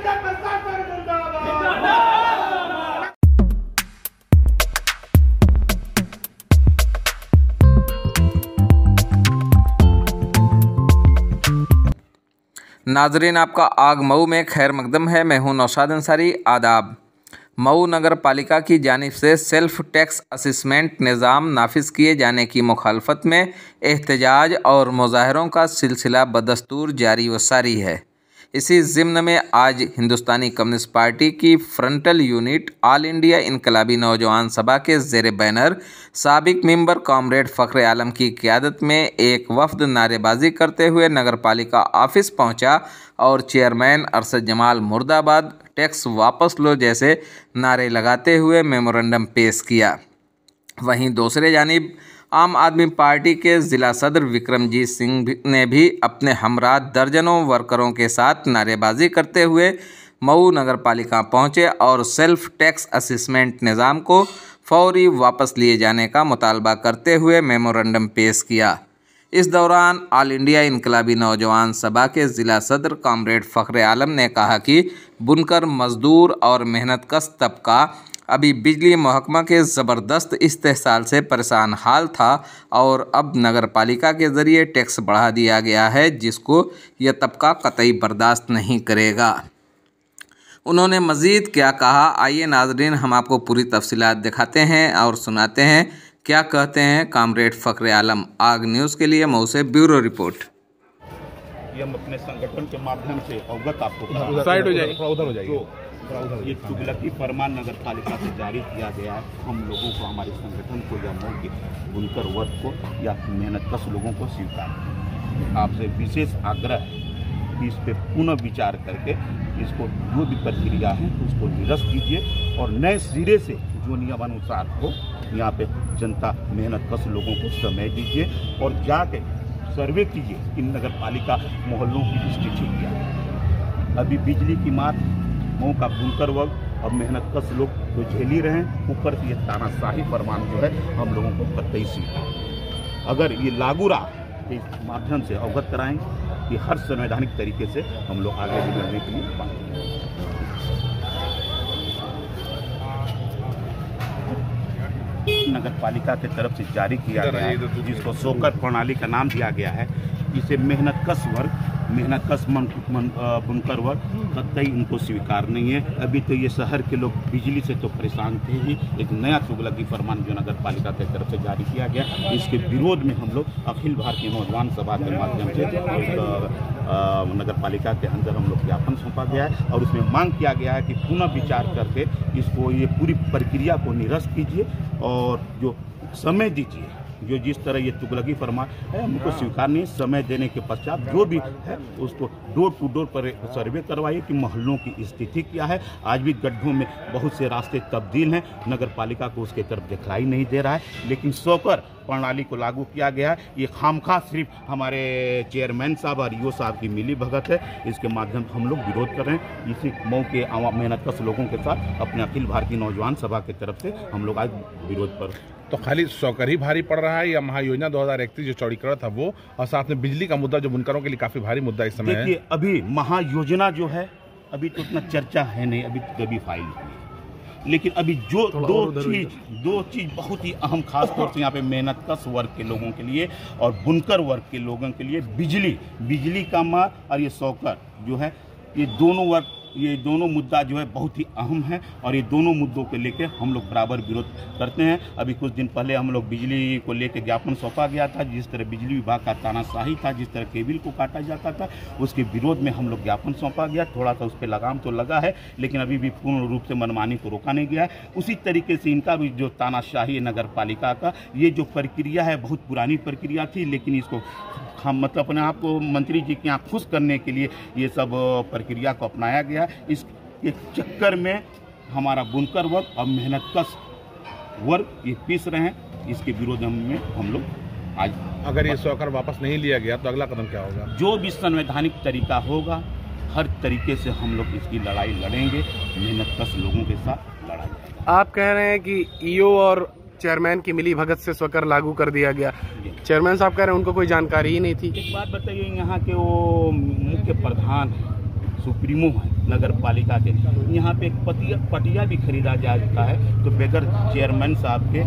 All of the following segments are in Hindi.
का प्रशासन मुर्दाबाद। नाजरीन, आपका आग मऊ में खैर मकदम है। मैं हूं नौशाद अंसारी। आदाब। मऊ नगर पालिका की जानिब से सेल्फ टैक्स असेसमेंट निज़ाम नाफिज किए जाने की मुखालफत में एहतजाज और मुजाहरों का सिलसिला बदस्तूर जारी व सारी है। इसी ज़िम्न में आज हिंदुस्तानी कम्युनिस्ट पार्टी की फ्रंटल यूनिट ऑल इंडिया इनकलाबी नौजवान सभा के ज़ेर बैनर साबिक मेंबर कॉमरेड फ़ख्र आलम की क़यादत में एक वफ़द नारेबाजी करते हुए नगर पालिका ऑफिस पहुंचा और चेयरमैन अरशद जमाल मुर्दाबाद, टैक्स वापस लो जैसे नारे लगाते हुए मेमोरेंडम पेश किया। वहीं दूसरे जानिब आम आदमी पार्टी के ज़िला सदर विक्रमजीत सिंह ने भी अपने हमरा दर्जनों वर्करों के साथ नारेबाजी करते हुए मऊ नगर पालिका पहुँचे और सेल्फ टैक्स असेसमेंट निज़ाम को फौरी वापस लिए जाने का मुतालबा करते हुए मेमोरेंडम पेश किया। इस दौरान ऑल इंडिया इनकलाबी नौजवान सभा के ज़िला सदर कॉमरेड फ़ख्र आलम ने कहा कि बुनकर, मज़दूर और मेहनतकश तबका अभी बिजली महकमा के ज़बरदस्त इस्तेहसाल से परेशान हाल था और अब नगर पालिका के ज़रिए टैक्स बढ़ा दिया गया है, जिसको यह तबका कतई बर्दाश्त नहीं करेगा। उन्होंने मज़ीद क्या कहा, आइए नाज़रीन हम आपको पूरी तफसीलात दिखाते हैं और सुनाते हैं क्या कहते हैं कॉमरेड फ़ख्र आलम। आग न्यूज़ के लिए मऊ से ब्यूरो रिपोर्ट। ये हम अपने संगठन के माध्यम से अवगत आपको साइड हो जाइए। ये तुगलकी फरमान नगर पालिका से जारी किया गया है। हम लोगों को, हमारे संगठन को या मऊ के बुनकर वर्ग को या मेहनतकश लोगों को स्वीकार। आपसे विशेष आग्रह है कि इस पर पुनः विचार करके इसको जो भी प्रक्रिया है उसको निरस्त कीजिए और नए सिरे से जो नियमानुसार हो यहाँ पे जनता मेहनतकश लोगों को समय दीजिए और जाके सर्वे कीजिए इन नगर पालिका मोहल्लों की स्थिति क्या है। अभी बिजली की मार मऊ का बुनकर वर्ग और मेहनतकश लोग तो झेल ही रहे हैं, ऊपर से ये तानाशाही फरमान जो है हम लोगों को कतई स्वीकार। अगर ये लागू रहा तो इस माध्यम से अवगत कराएंगे कि हर संवैधानिक तरीके से हम लोग आगे बढ़ने के लिए बात नगर पालिका की तरफ से जारी किया गया है, जिसको सोकर प्रणाली का नाम दिया गया है। इसे मेहनतकश वर्ग, मेहनतकश बुनकर वर्ग कतई उनको स्वीकार नहीं है। अभी तो ये शहर के लोग बिजली से तो परेशान थे ही, एक नया तुगलकी फरमान जो नगर पालिका की तरफ से जारी किया गया, इसके विरोध में हम लोग अखिल भारतीय नौजवान सभा के माध्यम से नगर पालिका के अंदर हम लोग ज्ञापन सौंपा गया है और उसमें मांग किया गया है कि पुनः विचार करके इसको, ये पूरी प्रक्रिया को निरस्त कीजिए और जो समय दीजिए। जो जिस तरह ये तुगलकी फरमान है हमको स्वीकार नहीं। समय देने के पश्चात जो भी है उसको डोर टू डोर पर सर्वे करवाइए कि मोहल्लों की स्थिति क्या है। आज भी गड्ढों में बहुत से रास्ते तब्दील हैं, नगर पालिका को उसके तरफ दिखलाई नहीं दे रहा है, लेकिन सोकर प्रणाली को लागू किया गया है। ये खामखा सिर्फ हमारे चेयरमैन साहब और ईओ साहब की मिली भगत है, इसके माध्यम से हम लोग विरोध कर रहे हैं। इसी मऊ के मेहनतकश लोगों के साथ अपने अखिल भारतीय नौजवान सभा की तरफ से हम लोग आज विरोध पर। तो खाली सोकर ही भारी पड़ रहा है या महायोजना 2031 जो चौड़ीकरण था वो, और साथ में बिजली का मुद्दा जो बुनकरों के लिए काफी भारी मुद्दा इस समय है? देखिए, अभी महायोजना जो है अभी तो उतना चर्चा है नहीं, अभी तो कभी फाइल नहीं। लेकिन अभी जो दो चीज बहुत ही अहम, खास तौर से यहाँ पे मेहनतकश वर्ग के लोगों के लिए और बुनकर वर्ग के लोगों के लिए बिजली का मार और ये सोकर जो है, ये दोनों मुद्दा जो है बहुत ही अहम है और ये दोनों मुद्दों को लेकर हम लोग बराबर विरोध करते हैं। अभी कुछ दिन पहले हम लोग बिजली को लेकर ज्ञापन सौंपा गया था। जिस तरह बिजली विभाग का तानाशाही था, जिस तरह केबल को काटा जाता था, उसके विरोध में हम लोग ज्ञापन सौंपा गया। थोड़ा सा उस पर लगाम तो लगा है, लेकिन अभी भी पूर्ण रूप से मनमानी को रोका नहीं गया है। उसी तरीके से इनका भी जो तानाशाही नगर पालिका का, ये जो प्रक्रिया है बहुत पुरानी प्रक्रिया थी, लेकिन इसको हम मतलब अपने आप को मंत्री जी के यहाँ खुश करने के लिए ये सब प्रक्रिया को अपनाया गया। इस चक्कर में हमारा बुनकर वर्ग और मेहनतकश वर्ग ये पीस रहे हैं। इसके विरोध में हम लोग आज, अगर ये सोकर वापस नहीं लिया गया तो अगला कदम क्या होगा? जो भी संवैधानिक तरीका होगा, हर तरीके से हम लोग इसकी लड़ाई लड़ेंगे, मेहनतकश लोगों के साथ लड़ाई। आप कह रहे हैं कि ईओ और चेयरमैन की मिली भगत से स्वकर लागू कर दिया गया। चेयरमैन साहब कह रहे हैं उनको कोई जानकारी ही नहीं थी। एक बात बताइए, यहाँ के वो मुख्य प्रधान सुप्रीमो है नगर पालिका के। यहाँ पे एक पटिया भी खरीदा जाता है तो बगैर चेयरमैन साहब के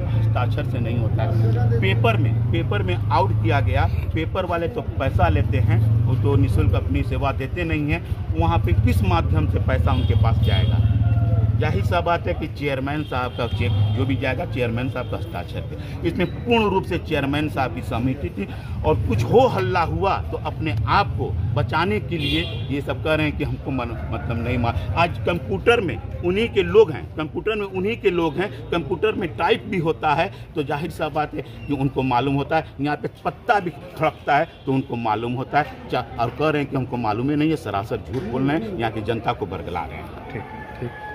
हस्ताक्षर से नहीं होता है। पेपर में आउट किया गया, पेपर वाले तो पैसा लेते हैं, वो तो निःशुल्क अपनी सेवा देते नहीं हैं। वहाँ पे किस माध्यम से पैसा उनके पास जाएगा? यही सा बात है कि चेयरमैन साहब का चेक जो भी जाएगा चेयरमैन साहब का हस्ताक्षर पे। इसमें पूर्ण रूप से चेयरमैन साहब की सहमति थी और कुछ हो हल्ला हुआ तो अपने आप को बचाने के लिए ये सब कह रहे हैं कि हमको मतलब नहीं मार। आज कंप्यूटर में उन्हीं के लोग हैं, कंप्यूटर में टाइप भी होता है तो जाहिर सा बात है कि उनको मालूम होता है। यहाँ पे पत्ता भी खड़कता है तो उनको मालूम होता है और कह रहे हैं कि हमको मालूम ही नहीं है, सरासर झूठ बोल रहे हैं, यहाँ की जनता को बरगला रहे हैं। ठीक ठीक।